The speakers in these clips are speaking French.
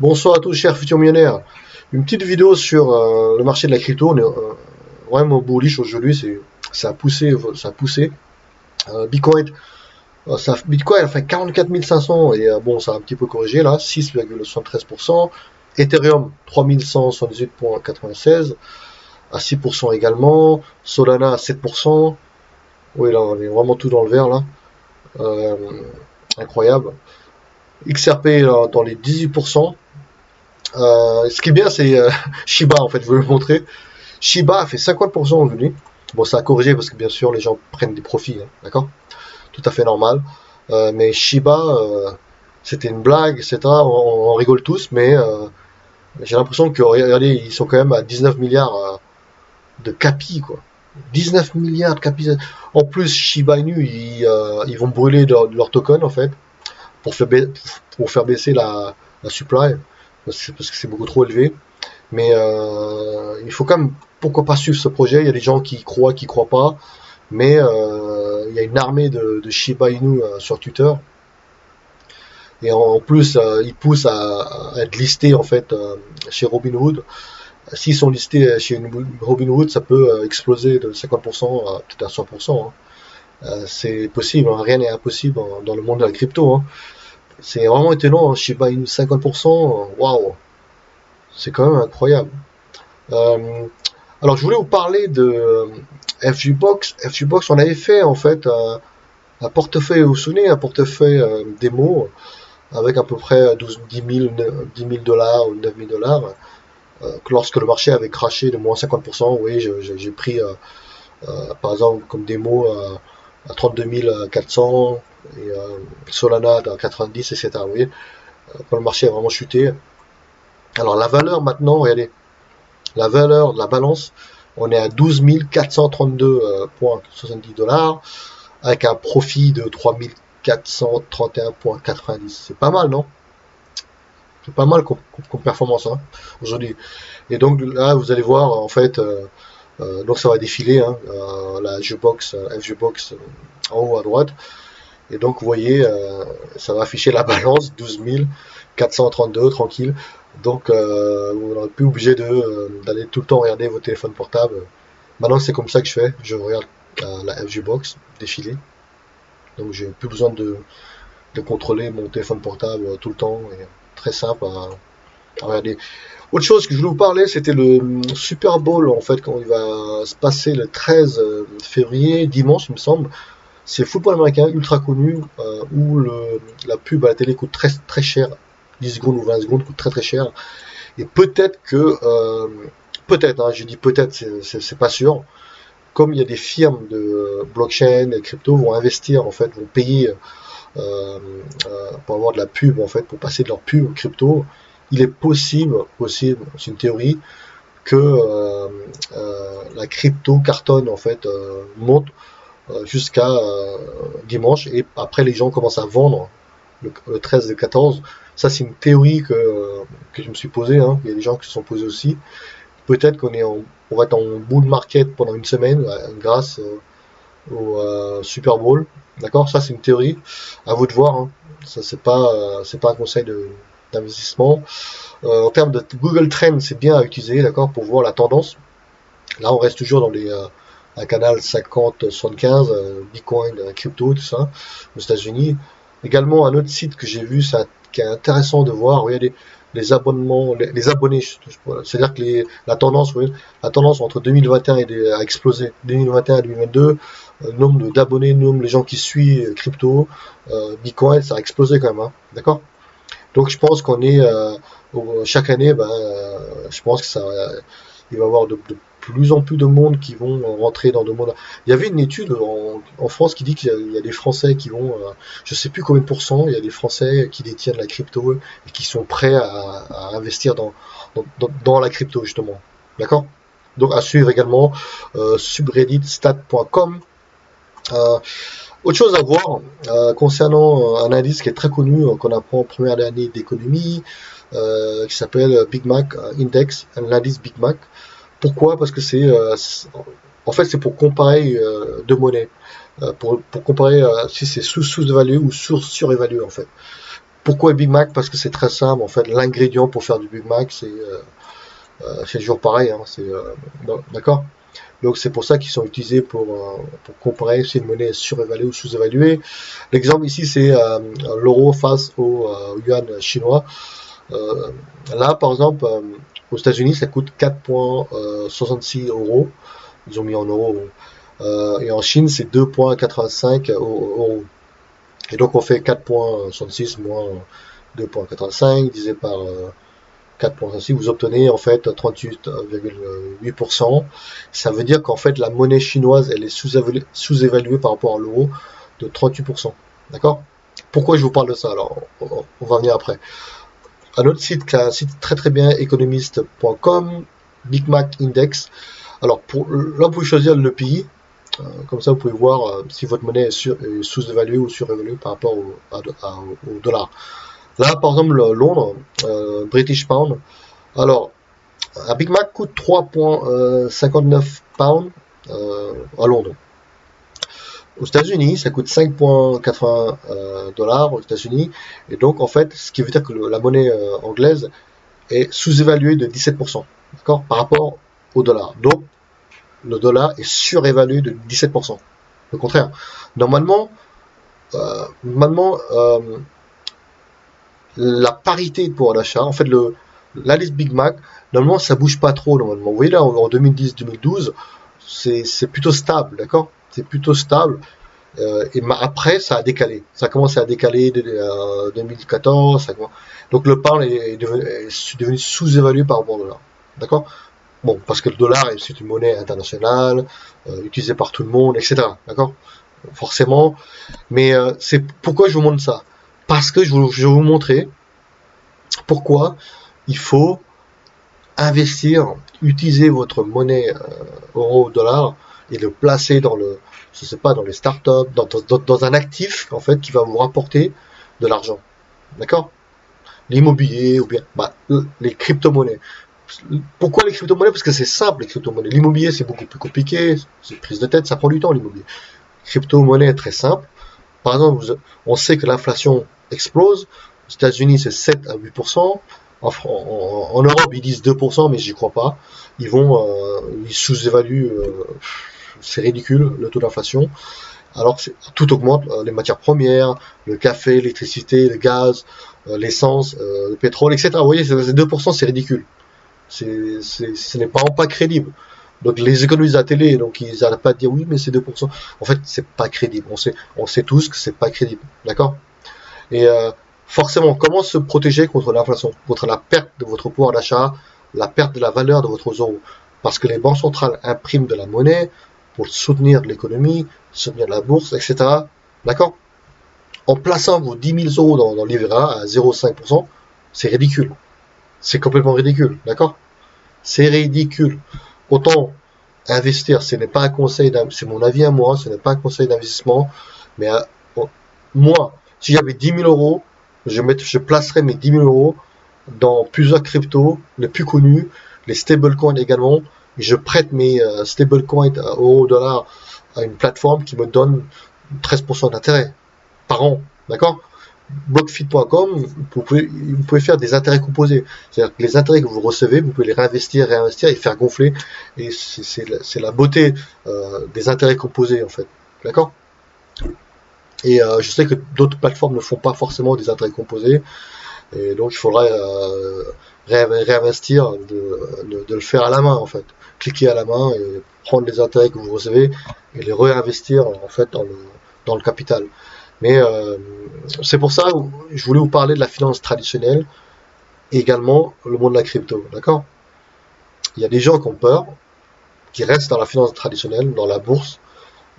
Bonsoir à tous, chers futurs millionnaires. Une petite vidéo sur le marché de la crypto. On est vraiment bullish aujourd'hui. Ça a poussé, ça a poussé. Bitcoin, Bitcoin a fait 44 500 et bon, ça a un petit peu corrigé là, 6,73%. Ethereum 3178,96 à 6% également. Solana à 7%. Oui, là, on est vraiment tout dans le vert là. Euh, Incroyable. XRP là, dans les 18%. Ce qui est bien, c'est Shiba, en fait, je veux le montrer. Shiba a fait 50% aujourd'hui. Bon, ça a corrigé parce que bien sûr, les gens prennent des profits, hein, d'accord? Tout à fait normal. Mais Shiba, c'était une blague, etc. On rigole tous, mais j'ai l'impression que, regardez, ils sont quand même à 19 milliards de capi, quoi. 19 milliards de capi. En plus, Shiba Inu, ils vont brûler leur token, en fait, pour faire baisser la supply, parce que c'est beaucoup trop élevé. Mais il faut quand même, pourquoi pas suivre ce projet. Il y a des gens qui croient pas. Mais il y a une armée de Shiba Inu sur Twitter. Et en plus, ils poussent à être listés en fait chez Robinhood. S'ils sont listés chez Robinhood, ça peut exploser de 50% à peut-être à 100%. Hein. C'est possible, hein. Rien n'est impossible dans le monde de la crypto. Hein. C'est vraiment étonnant, hein. Shiba Inu 50%, waouh, c'est quand même incroyable. Euh, alors, je voulais vous parler de FGBox. FGBox, on avait fait en fait un portefeuille, vous vous souvenez, un portefeuille démo avec à peu près 10 000 dollars ou 9 000 dollars. Lorsque le marché avait craché de moins 50%, oui, j'ai pris par exemple comme démo à 32 400 et Solana à 90, etc. Vous voyez, quand le marché a vraiment chuté. Alors la valeur maintenant, regardez, la valeur de la balance, on est à 12 432,70 dollars avec un profit de 3 431,90. C'est pas mal, non? C'est pas mal comme performance, hein, aujourd'hui. Et donc là, vous allez voir, en fait, donc ça va défiler, hein, la FGBox en haut à droite. Et donc vous voyez, ça va afficher la balance 12 432, tranquille. Donc vous n'êtes plus obligé d'aller tout le temps regarder vos téléphones portables. Maintenant c'est comme ça que je fais, je regarde la FGBox défiler. Donc j'ai plus besoin de contrôler mon téléphone portable tout le temps. Et très simple à regarder. Autre chose que je voulais vous parler, c'était le Super Bowl en fait quand il va se passer le 13 février, dimanche il me semble. C'est le football américain ultra connu où la pub à la télé coûte très très cher, 10 secondes ou 20 secondes coûte très très cher. Et peut-être que, peut-être, hein, je dis peut-être, c'est pas sûr, comme il y a des firmes de blockchain et crypto vont investir, en fait, vont payer pour avoir de la pub, en fait, pour passer de leur pub crypto, il est possible, c'est une théorie, que la crypto cartonne, en fait, monte jusqu'à dimanche et après les gens commencent à vendre le 13 et le 14. Ça c'est une théorie que je me suis posée, hein. Il y a des gens qui se sont posés aussi. Peut-être on va être en bull market pendant une semaine grâce au Super Bowl. D'accord, ça c'est une théorie. À vous de voir. Hein. Ça c'est pas un conseil d'investissement. En termes de Google Trends, c'est bien à utiliser, d'accord, pour voir la tendance. Là, on reste toujours dans un canal 50-75, Bitcoin, crypto, tout ça, aux États-Unis. Également, un autre site que j'ai vu, qui est intéressant de voir, regardez, les abonnements, les abonnés, c'est-à-dire que la tendance entre 2021 a explosé. 2021 et 2022, le nombre d'abonnés, le nombre de gens qui suivent crypto, Bitcoin, ça a explosé quand même, hein, d'accord? Donc je pense qu'on est chaque année, je pense que il va y avoir de plus en plus de monde qui vont rentrer dans le monde. Il y avait une étude en France qui dit qu'il y a des Français qui vont, je sais plus combien de pourcents, il y a des Français qui détiennent la crypto et qui sont prêts à investir dans la crypto justement. D'accord? Donc à suivre également subredditstat.com. Euh, Autre chose à voir concernant un indice qui est très connu, qu'on apprend en première année d'économie, qui s'appelle Big Mac Index, l'indice Big Mac. Pourquoi? Parce que en fait, c'est pour comparer deux monnaies, pour comparer si c'est sous-évalué ou surévalué en fait. Pourquoi Big Mac? Parce que c'est très simple, en fait, l'ingrédient pour faire du Big Mac, c'est toujours pareil, hein, d'accord? Donc c'est pour ça qu'ils sont utilisés pour comparer si une monnaie est surévaluée ou sous-évaluée. L'exemple ici, c'est l'euro face au yuan chinois. Euh, Là, par exemple, aux États-Unis, ça coûte 4,66 euros. Ils ont mis en euros. Et en Chine, c'est 2,85 euros. Et donc, on fait 4,66 moins 2,85 divisé par 4,66, vous obtenez en fait 38,8%. Ça veut dire qu'en fait, la monnaie chinoise, elle est sous-évaluée par rapport à l'euro de 38%. D'accord? Pourquoi je vous parle de ça? Alors, on va venir après. Un autre site, qui est un site très très bien, economist.com, Big Mac Index. Alors, là, vous pouvez choisir le pays. Comme ça, vous pouvez voir si votre monnaie est sous-évaluée ou surévaluée par rapport au dollar. Là, par exemple, Londres, British Pound. Alors, un Big Mac coûte 3,59 pounds à Londres. Aux États-Unis, ça coûte 5,80 dollars aux États-Unis. Et donc, en fait, ce qui veut dire que la monnaie anglaise est sous-évaluée de 17%, d'accord, par rapport au dollar. Donc, le dollar est surévalué de 17%. Au contraire. Normalement, la parité de pouvoir d'achat, en fait, la liste Big Mac, normalement, ça bouge pas trop, normalement. Vous voyez là, en 2010-2012, c'est plutôt stable, d'accord? C'est plutôt stable. Et après, ça a décalé. Ça a commencé à décaler de 2014. Donc le pound est devenu sous-évalué par rapport au dollar. D'accord? Bon, parce que le dollar, c'est une monnaie internationale, utilisée par tout le monde, etc. D'accord? Forcément. Mais c'est pourquoi je vous montre ça. Parce que je vais vous montrer pourquoi il faut investir, utiliser votre monnaie euro dollar et le placer je sais pas, dans les startups, dans un actif en fait qui va vous rapporter de l'argent. D'accord? L'immobilier ou bien les crypto-monnaies. Pourquoi les crypto-monnaies? Parce que c'est simple les crypto-monnaies. L'immobilier c'est beaucoup plus compliqué, c'est une prise de tête, ça prend du temps l'immobilier. Crypto-monnaie est très simple. Par exemple, on sait que l'inflation explose. Aux États-Unis, c'est 7 à 8%. En Europe, ils disent 2%, mais j'y crois pas. Ils sous-évaluent, c'est ridicule, le taux d'inflation. Alors que tout augmente, les matières premières, le café, l'électricité, le gaz, l'essence, le pétrole, etc. Vous voyez, 2%, c'est ridicule. Ce n'est pas crédible. Donc les économistes à la télé, donc ils n'arrêtent pas de dire oui, mais c'est 2%. En fait, c'est pas crédible. On sait tous que c'est pas crédible. D'accord? Et forcément, comment se protéger contre l'inflation, contre la perte de votre pouvoir d'achat, la perte de la valeur de votre euro? Parce que les banques centrales impriment de la monnaie pour soutenir l'économie, soutenir la bourse, etc. D'accord? En plaçant vos 10 000 euros dans le livret A à 0,5%, c'est ridicule. C'est complètement ridicule. D'accord? C'est ridicule. Autant investir, ce n'est pas un conseil, c'est mon avis à moi, ce n'est pas un conseil d'investissement, mais moi, si j'avais 10 000 euros, je placerais mes 10 000 euros dans plusieurs cryptos, les plus connus, les stablecoins également, et je prête mes stablecoins euros dollars à une plateforme qui me donne 13% d'intérêt par an, d'accord? Blockfit.com, vous pouvez faire des intérêts composés. C'est-à-dire que les intérêts que vous recevez, vous pouvez les réinvestir et faire gonfler. Et c'est la beauté des intérêts composés, en fait. D'accord? Et je sais que d'autres plateformes ne font pas forcément des intérêts composés. Et donc, il faudra réinvestir, de le faire à la main, en fait. Cliquer à la main et prendre les intérêts que vous recevez et les réinvestir, en fait, dans le capital. Mais c'est pour ça que je voulais vous parler de la finance traditionnelle et également le monde de la crypto, d'accord? Il y a des gens qui ont peur, qui restent dans la finance traditionnelle, dans la bourse,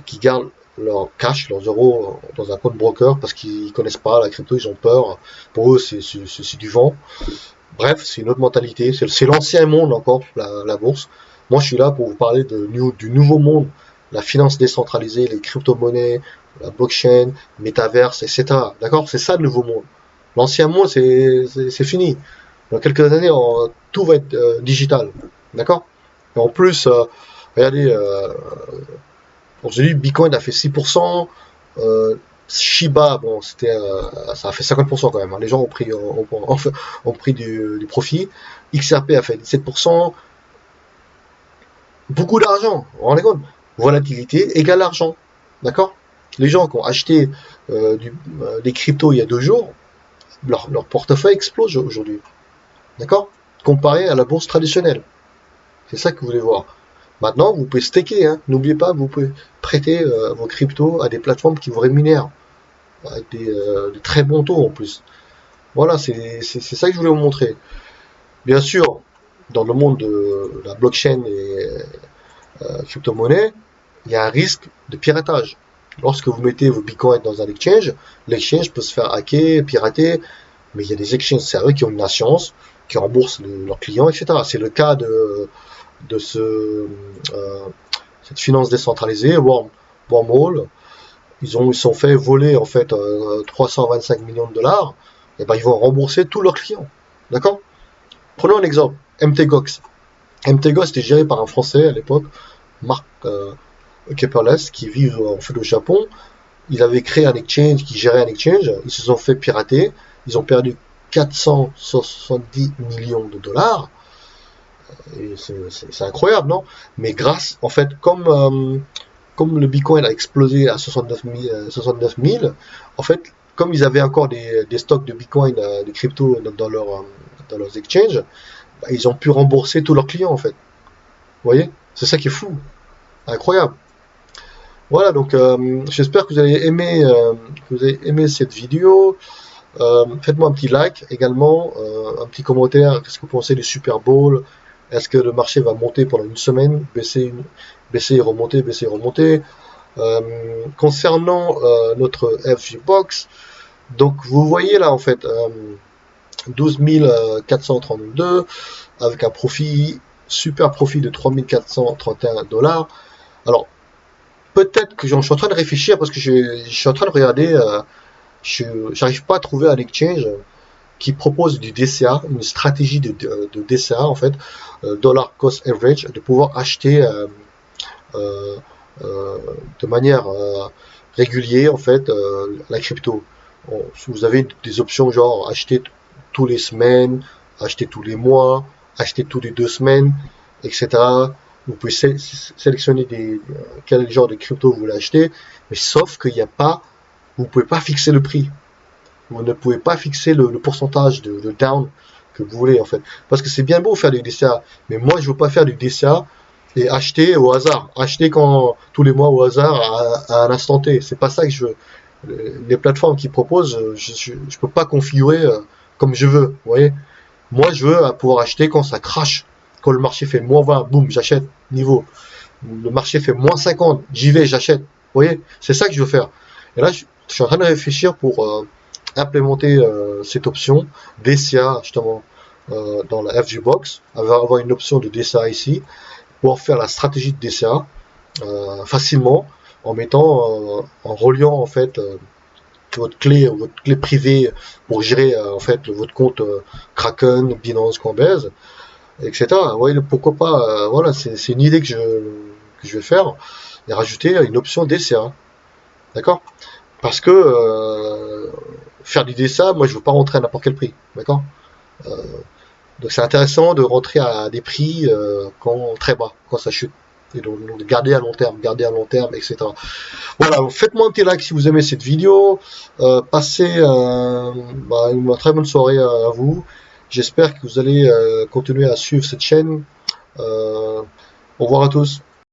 qui gardent leur cash, leurs euros dans un compte broker parce qu'ils connaissent pas la crypto, ils ont peur. Pour eux, c'est du vent. Bref, c'est une autre mentalité. C'est l'ancien monde encore, la bourse. Moi, je suis là pour vous parler du nouveau monde, la finance décentralisée, les crypto-monnaies, la blockchain, métaverse, etc. D'accord? C'est ça le nouveau monde. L'ancien monde, c'est fini. Dans quelques années, tout va être digital. D'accord? Et en plus, regardez, aujourd'hui, Bitcoin a fait 6%. Shiba, bon, ça a fait 50% quand même, hein. Les gens ont pris du profit. XRP a fait 17%. Beaucoup d'argent, vous vous rendez compte? Volatilité égale argent. D'accord? Les gens qui ont acheté des cryptos il y a 2 jours, leur portefeuille explose aujourd'hui. D'accord? Comparé à la bourse traditionnelle. C'est ça que vous voulez voir. Maintenant, vous pouvez staker, hein. N'oubliez pas, vous pouvez prêter vos cryptos à des plateformes qui vous rémunèrent, avec des très bons taux en plus. Voilà, c'est ça que je voulais vous montrer. Bien sûr, dans le monde de la blockchain et crypto-monnaie, il y a un risque de piratage. Lorsque vous mettez vos bitcoins dans un exchange, l'exchange peut se faire hacker, pirater, mais il y a des exchanges sérieux qui ont une assurance, qui remboursent leurs clients, etc. C'est le cas de cette finance décentralisée, Wormhole. Ils sont fait voler en fait 325 millions de dollars. Et ben ils vont rembourser tous leurs clients. D'accord? Prenons un exemple. MTGOX. MTGOX était géré par un Français à l'époque, Marc Keperless, qui vit en fait au Japon. Ils avaient créé un exchange, qui gérait un exchange. Ils se sont fait pirater. Ils ont perdu 470 millions de dollars. Et c'est incroyable, non? Mais grâce, en fait, comme le Bitcoin a explosé à 69 000, en fait, comme ils avaient encore des stocks de Bitcoin, de crypto dans leurs exchanges, bah, ils ont pu rembourser tous leurs clients, en fait. Vous voyez? C'est ça qui est fou. Incroyable. Voilà, donc j'espère que vous avez aimé cette vidéo. Faites-moi un petit like également, un petit commentaire. Qu'est-ce que vous pensez du Super Bowl? Est-ce que le marché va monter pendant une semaine, baisser et remonter, baisser et remonter? Concernant notre FGBox, donc vous voyez là en fait 12 432 avec un super profit de 3 431 $. Alors peut-être que je suis en train de réfléchir parce que je suis en train de regarder, j'arrive pas à trouver un exchange qui propose du DCA, une stratégie de DCA en fait, dollar cost average, de pouvoir acheter de manière régulière en fait la crypto. Bon, vous avez des options genre acheter tous les semaines, acheter tous les mois, acheter tous les 2 semaines, etc. Vous pouvez sélectionner quel genre de crypto vous voulez acheter, mais sauf qu'il n'y a pas, vous ne pouvez pas fixer le prix. Vous ne pouvez pas fixer le pourcentage de down que vous voulez en fait. Parce que c'est bien beau faire du DCA, mais moi je veux pas faire du DCA et acheter au hasard. Acheter tous les mois au hasard à un instant T. C'est pas ça que je veux. Les plateformes qui proposent, je peux pas configurer comme je veux. Vous voyez? Moi je veux pouvoir acheter quand ça crache. Quand le marché fait -20, boum, j'achète, niveau. Le marché fait -50, j'y vais, j'achète. Vous voyez? C'est ça que je veux faire. Et là, je suis en train de réfléchir pour implémenter cette option DCA justement dans la FGBox, avoir une option de DCA ici, pour faire la stratégie de DCA facilement en en reliant en fait votre clé privée pour gérer en fait votre compte Kraken, Binance, Coinbase, etc. Ouais, pourquoi pas, voilà, c'est une idée que je vais faire et rajouter une option DCA, d'accord? Parce que faire du DCA, moi je veux pas rentrer à n'importe quel prix, d'accord? euh, Donc c'est intéressant de rentrer à des prix quand très bas, quand ça chute. Et donc garder à long terme, etc. Voilà, faites-moi un petit like si vous aimez cette vidéo. Passez une très bonne soirée à vous. J'espère que vous allez continuer à suivre cette chaîne. Au revoir à tous.